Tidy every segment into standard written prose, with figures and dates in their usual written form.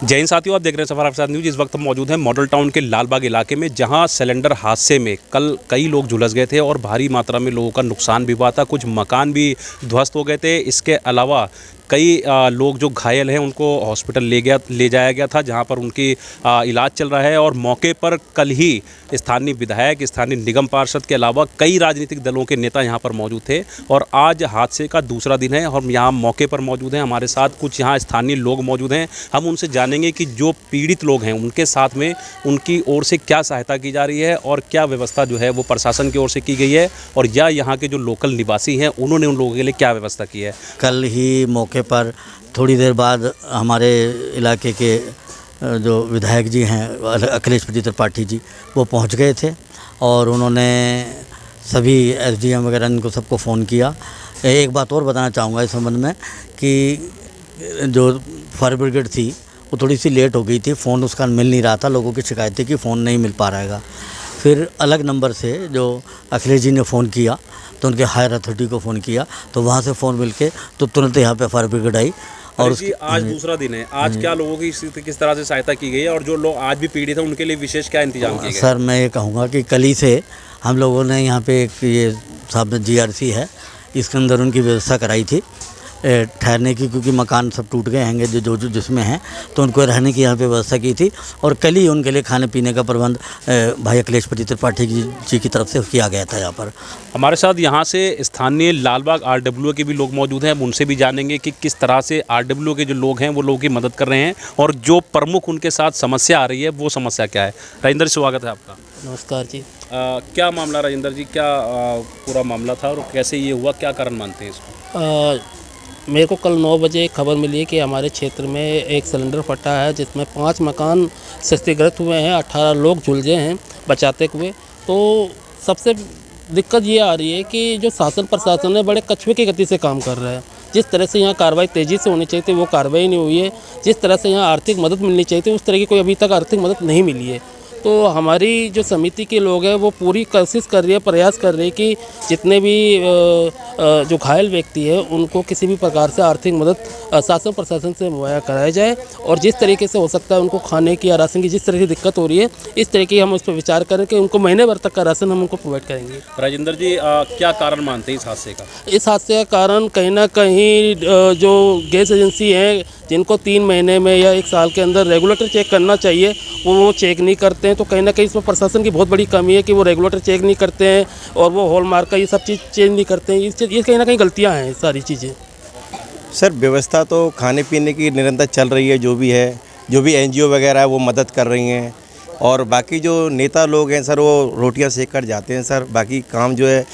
जय हिंद साथियों, आप देख रहे हैं सफर आपके साथ न्यूज़। इस वक्त हम मौजूद हैं मॉडल टाउन के लालबाग इलाके में, जहां सिलेंडर हादसे में कल कई लोग झुलस गए थे और भारी मात्रा में लोगों का नुकसान भी हुआ था। कुछ मकान भी ध्वस्त हो गए थे। इसके अलावा कई लोग जो घायल हैं उनको हॉस्पिटल ले जाया गया था, जहां पर उनकी इलाज चल रहा है। और मौके पर कल ही स्थानीय विधायक, स्थानीय निगम पार्षद के अलावा कई राजनीतिक दलों के नेता यहां पर मौजूद थे। और आज हादसे का दूसरा दिन है और हम यहाँ मौके पर मौजूद हैं। हमारे साथ कुछ यहाँ स्थानीय लोग मौजूद हैं। हम उनसे जानेंगे कि जो पीड़ित लोग हैं उनके साथ में उनकी ओर से क्या सहायता की जा रही है और क्या व्यवस्था जो है वो प्रशासन की ओर से की गई है, और या यहाँ के जो लोकल निवासी हैं उन्होंने उन लोगों के लिए क्या व्यवस्था की है। कल ही मौके पर थोड़ी देर बाद हमारे इलाके के जो विधायक जी हैं अखिलेश त्रिपाठी जी, वो पहुंच गए थे और उन्होंने सभी एसडीएम वगैरह इनको सबको फ़ोन किया। एक बात और बताना चाहूँगा इस संबंध में कि जो फायर ब्रिगेड थी वो थोड़ी सी लेट हो गई थी, फ़ोन उसका मिल नहीं रहा था। लोगों की शिकायत थी कि फ़ोन नहीं मिल पा रहेगा। फिर अलग नंबर से जो अखिलेश जी ने फ़ोन किया तो उनके हायर अथॉरिटी को फ़ोन किया, तो वहाँ से फ़ोन मिलके तो तुरंत यहाँ पे फायर ब्रिगेड आई। और आज दूसरा दिन है, आज क्या लोगों की किस तरह से सहायता की गई है और जो लोग आज भी पीड़ित हैं उनके लिए विशेष क्या इंतजाम किए गए? सर, मैं ये कहूँगा कि कल ही से हम लोगों ने यहाँ पे एक ये सामने जीआरसी है, इसके अंदर उनकी व्यवस्था कराई थी ठहरने की, क्योंकि मकान सब टूट गए हैं जो जिसमें हैं, तो उनको रहने की यहाँ पे व्यवस्था की थी। और कल ही उनके लिए खाने पीने का प्रबंध भाई अखिलेश त्रिपाठी जी की तरफ से किया गया था। यहाँ पर हमारे साथ यहाँ से स्थानीय लालबाग आरडब्ल्यू के भी लोग मौजूद हैं। हम उनसे भी जानेंगे कि किस तरह से आरडब्ल्यू के जो लोग हैं वो लोगों की मदद कर रहे हैं और जो प्रमुख उनके साथ समस्या आ रही है वो समस्या क्या है। राजेंद्र, स्वागत है आपका। नमस्कार जी। क्या मामला राजेंद्र जी, क्या पूरा मामला था और कैसे ये हुआ, क्या कारण मानते हैं इसको? मेरे को कल 9 बजे एक खबर मिली कि हमारे क्षेत्र में एक सिलेंडर फटा है जिसमें 5 मकान क्षतिग्रस्त हुए हैं, 18 लोग झुलसे हैं बचाते हुए। तो सबसे दिक्कत ये आ रही है कि जो शासन प्रशासन है बड़े कछुए की गति से काम कर रहा है। जिस तरह से यहाँ कार्रवाई तेज़ी से होनी चाहिए थी वो कार्रवाई नहीं हुई है। जिस तरह से यहाँ आर्थिक मदद मिलनी चाहिए थी उस तरह की कोई अभी तक आर्थिक मदद नहीं मिली है। तो हमारी जो समिति के लोग हैं वो पूरी कोशिश कर रही है, प्रयास कर रही है कि जितने भी जो घायल व्यक्ति है उनको किसी भी प्रकार से आर्थिक मदद शासन प्रशासन से मुहैया कराया जाए। और जिस तरीके से हो सकता है उनको खाने की या राशन की जिस तरह की दिक्कत हो रही है, इस तरह की हम उस पर विचार करें कि उनको महीने भर तक का राशन हम उनको प्रोवाइड करेंगे। राजेंद्र जी, क्या कारण मानते हैं इस हादसे का? इस हादसे का कारण कहीं ना कहीं जो गैस एजेंसी है, जिनको 3 महीने में या 1 साल के अंदर रेगुलेटर चेक करना चाहिए, वो चेक नहीं करते हैं। तो कहीं ना कहीं इसमें प्रशासन की बहुत बड़ी कमी है कि वो रेगुलेटर चेक नहीं करते हैं और वो हॉलमार्क का ये सब चीज़ चेंज नहीं करते हैं। ये कहीं ना कहीं गलतियाँ हैं सारी चीज़ें। सर, व्यवस्था तो खाने पीने की निरंतर चल रही है, जो भी एनजीओ वगैरह है वो मदद कर रही हैं। और बाकी जो नेता लोग हैं सर, वो रोटियां सेक कर जाते हैं सर। बाकी काम जो है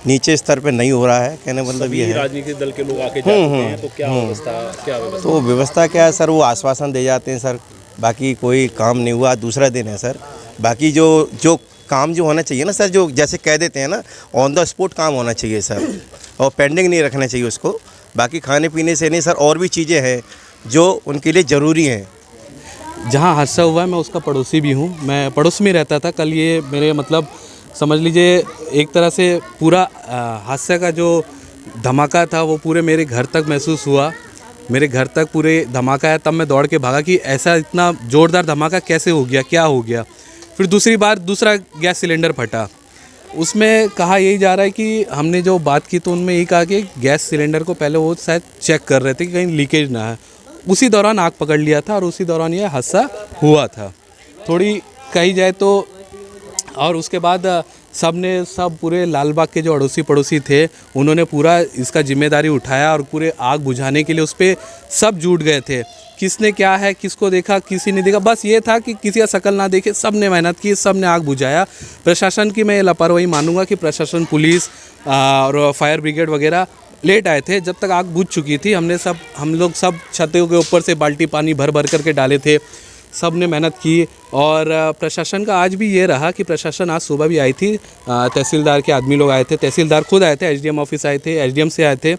नीचे स्तर पे नहीं हो रहा है, कहने मतलब ये है। राजनीतिक दल के लोग आके जाते हैं, तो क्या व्यवस्था? तो व्यवस्था क्या है सर, वो आश्वासन दे जाते हैं सर, बाकी कोई काम नहीं हुआ। दूसरा दिन है सर। बाकी जो काम जो होना चाहिए ना सर, जो जैसे कह देते हैं ना, ऑन द स्पॉट काम होना चाहिए सर, और पेंडिंग नहीं रखना चाहिए उसको। बाकी खाने पीने से नहीं सर, और भी चीज़ें हैं जो उनके लिए ज़रूरी हैं। जहाँ हादसा हुआ है मैं उसका पड़ोसी भी हूँ, मैं पड़ोस में रहता था। कल ये मेरे मतलब समझ लीजिए एक तरह से पूरा हादसे का जो धमाका था वो पूरे मेरे घर तक महसूस हुआ। मेरे घर तक पूरे धमाका है, तब मैं दौड़ के भागा कि ऐसा इतना ज़ोरदार धमाका कैसे हो गया, क्या हो गया। फिर दूसरा गैस सिलेंडर फटा। उसमें कहा यही जा रहा है कि हमने जो बात की तो उनमें यही कहा कि गैस सिलेंडर को पहले वो शायद चेक कर रहे थे कि कहीं लीकेज ना है। उसी दौरान आग पकड़ लिया था और उसी दौरान ये हादसा हुआ था, थोड़ी कही जाए तो। और उसके बाद सब पूरे लालबाग के जो अड़ोसी पड़ोसी थे उन्होंने पूरा इसका जिम्मेदारी उठाया और पूरे आग बुझाने के लिए उस पर सब जुट गए थे। किसने क्या है, किसको देखा, किसी ने देखा, बस ये था कि किसी का शकल ना देखे, सब ने मेहनत की, सब ने आग बुझाया। प्रशासन की मैं ये लापरवाही मानूंगा कि प्रशासन, पुलिस और फायर ब्रिगेड वगैरह लेट आए थे। जब तक आग बुझ चुकी थी हम लोग सब छतों के ऊपर से बाल्टी पानी भर करके डाले थे, सब ने मेहनत की। और प्रशासन का आज भी ये रहा कि प्रशासन आज सुबह भी आई थी, तहसीलदार के आदमी लोग आए थे, तहसीलदार खुद आए थे, एसडीएम ऑफिस आए थे, एसडीएम से आए थे।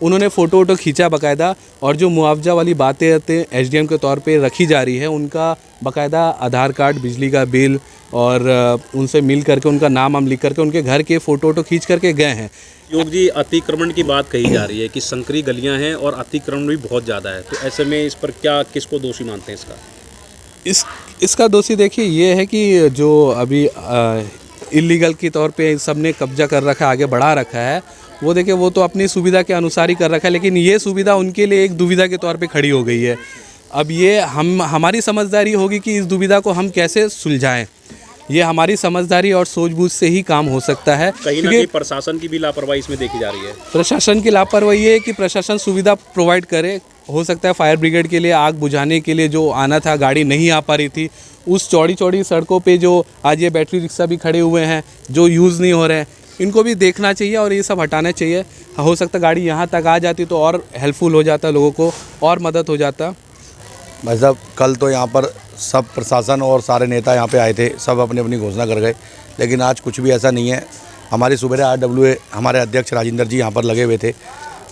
उन्होंने फ़ोटो खींचा बाकायदा, और जो मुआवजा वाली बातें एसडीएम के तौर पे रखी जा रही है उनका बाकायदा आधार कार्ड, बिजली का बिल, और उनसे मिल करके उनका नाम लिख करके उनके घर के फ़ोटो खींच करके गए हैं। योग जी, अतिक्रमण की बात कही जा रही है कि संकरी गलियां हैं और अतिक्रमण भी बहुत ज़्यादा है, तो ऐसे में इस पर क्या, किसको दोषी मानते हैं इसका? इसका दोषी देखिए ये है कि जो अभी इलीगल के तौर पे सबने कब्जा कर रखा है, आगे बढ़ा रखा है, वो देखिए वो तो अपनी सुविधा के अनुसार ही कर रखा है, लेकिन ये सुविधा उनके लिए एक दुविधा के तौर पे खड़ी हो गई है। अब ये हमारी समझदारी होगी कि इस दुविधा को हम कैसे सुलझाएं। ये हमारी समझदारी और सूझबूझ से ही काम हो सकता है। कहीं ना कहीं प्रशासन की भी लापरवाही इसमें देखी जा रही है। प्रशासन की लापरवाही है कि प्रशासन सुविधा प्रोवाइड करे। हो सकता है फायर ब्रिगेड के लिए आग बुझाने के लिए जो आना था गाड़ी नहीं आ पा रही थी, उस चौड़ी चौड़ी सड़कों पे जो आज ये बैटरी रिक्शा भी खड़े हुए हैं जो यूज़ नहीं हो रहे हैं, इनको भी देखना चाहिए और ये सब हटाना चाहिए। हो सकता है गाड़ी यहाँ तक आ जाती तो और हेल्पफुल हो जाता, लोगों को और मदद हो जाता। भाई साहब कल तो यहाँ पर सब प्रशासन और सारे नेता यहाँ पे आए थे, सब अपनी अपनी घोषणा कर गए, लेकिन आज कुछ भी ऐसा नहीं है। हमारी सुबह RWA हमारे अध्यक्ष राजेंद्र जी यहाँ पर लगे हुए थे,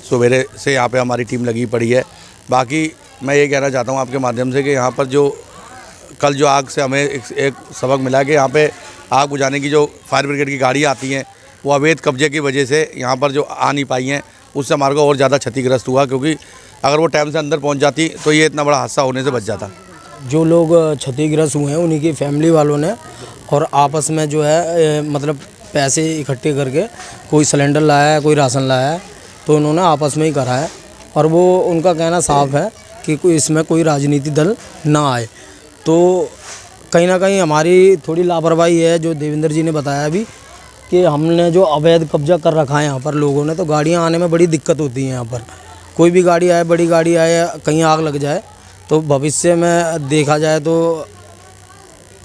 सुबह से यहाँ पे हमारी टीम लगी पड़ी है। बाकी मैं ये कहना चाहता हूँ आपके माध्यम से कि यहाँ पर जो कल जो आग से हमें एक सबक मिला कि यहाँ पे आग बुझाने की जो फायर ब्रिगेड की गाड़ियाँ आती हैं वो अवैध कब्जे की वजह से यहाँ पर जो आ नहीं पाई हैं, उससे हमारे को और ज़्यादा क्षतिग्रस्त हुआ, क्योंकि अगर वो टाइम से अंदर पहुँच जाती तो ये इतना बड़ा हादसा होने से बच जाता। जो लोग क्षतिग्रस्त हुए हैं उन्हीं की फैमिली वालों ने और आपस में जो है मतलब पैसे इकट्ठे करके कोई सिलेंडर लाया है, कोई राशन लाया है, तो उन्होंने आपस में ही करा है। और वो उनका कहना साफ है कि कोई इसमें कोई राजनीतिक दल ना आए। तो कहीं ना कहीं हमारी थोड़ी लापरवाही है, जो देवेंद्र जी ने बताया अभी कि हमने जो अवैध कब्जा कर रखा है यहाँ पर लोगों ने, तो गाड़ियाँ आने में बड़ी दिक्कत होती है यहाँ पर। कोई भी गाड़ी आए, बड़ी गाड़ी आए, कहीं आग लग जाए तो भविष्य में देखा जाए तो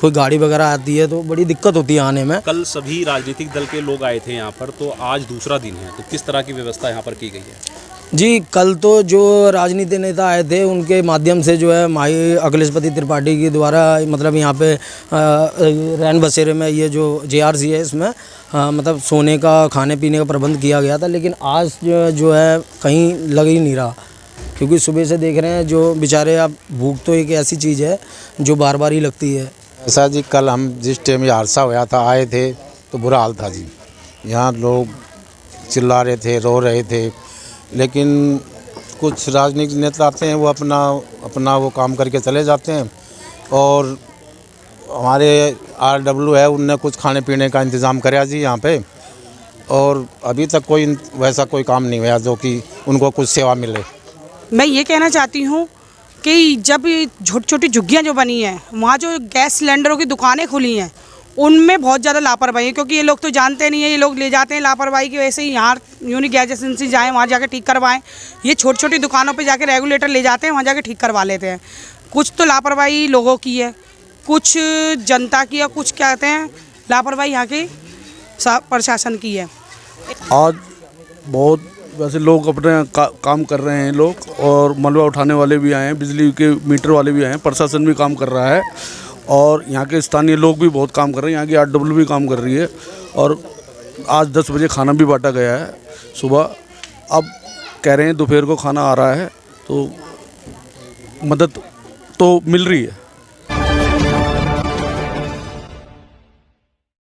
कोई गाड़ी वगैरह आती है तो बड़ी दिक्कत होती है आने में। कल सभी राजनीतिक दल के लोग आए थे यहाँ पर, तो आज दूसरा दिन है, तो किस तरह की व्यवस्था यहाँ पर की गई है? जी, कल तो जो राजनीतिक नेता आए थे उनके माध्यम से जो है माई अखिलेशपति त्रिपाठी के द्वारा मतलब यहाँ पे रैन बसेरे में ये जो JRC है इसमें मतलब सोने का, खाने पीने का प्रबंध किया गया था। लेकिन आज जो है कहीं लग ही नहीं रहा, क्योंकि सुबह से देख रहे हैं जो बेचारे, अब भूख तो एक ऐसी चीज़ है जो बार बार ही लगती है। ऐसा जी, कल हम जिस टाइम ये हादसा हुआ था आए थे तो बुरा हाल था जी। यहाँ लोग चिल्ला रहे थे, रो रहे थे, लेकिन कुछ राजनीतिक नेता आते हैं वो अपना वो काम करके चले जाते हैं, और हमारे RW है उनने कुछ खाने पीने का इंतज़ाम कराया जी यहाँ पे, और अभी तक कोई वैसा कोई काम नहीं हुआ जो कि उनको कुछ सेवा मिले। मैं ये कहना चाहती हूँ कि जब छोटी छोटी झुग्गियाँ जो बनी हैं, वहाँ जो गैस सिलेंडरों की दुकानें खुली हैं, उनमें बहुत ज़्यादा लापरवाही है, क्योंकि ये लोग तो जानते नहीं है, ये लोग ले जाते हैं लापरवाही की वजह से ही। यहाँ यूनिक गैस एजेंसी जाएँ, वहाँ जाकर ठीक करवाएं। ये छोटी छोटी दुकानों पे जाके रेगुलेटर ले जाते हैं, वहाँ जाके ठीक करवा लेते हैं। कुछ तो लापरवाही लोगों की है, कुछ जनता की है, कुछ कहते हैं लापरवाही यहाँ के प्रशासन की है। आज बहुत वैसे लोग अपने काम कर रहे हैं लोग, और मलबा उठाने वाले भी आए हैं, बिजली के मीटर वाले भी आए हैं, प्रशासन भी काम कर रहा है, और यहाँ के स्थानीय लोग भी बहुत काम कर रहे हैं। यहाँ की RW भी काम कर रही है, और आज 10 बजे खाना भी बांटा गया है सुबह। अब कह रहे हैं दोपहर को खाना आ रहा है, तो मदद तो मिल रही है।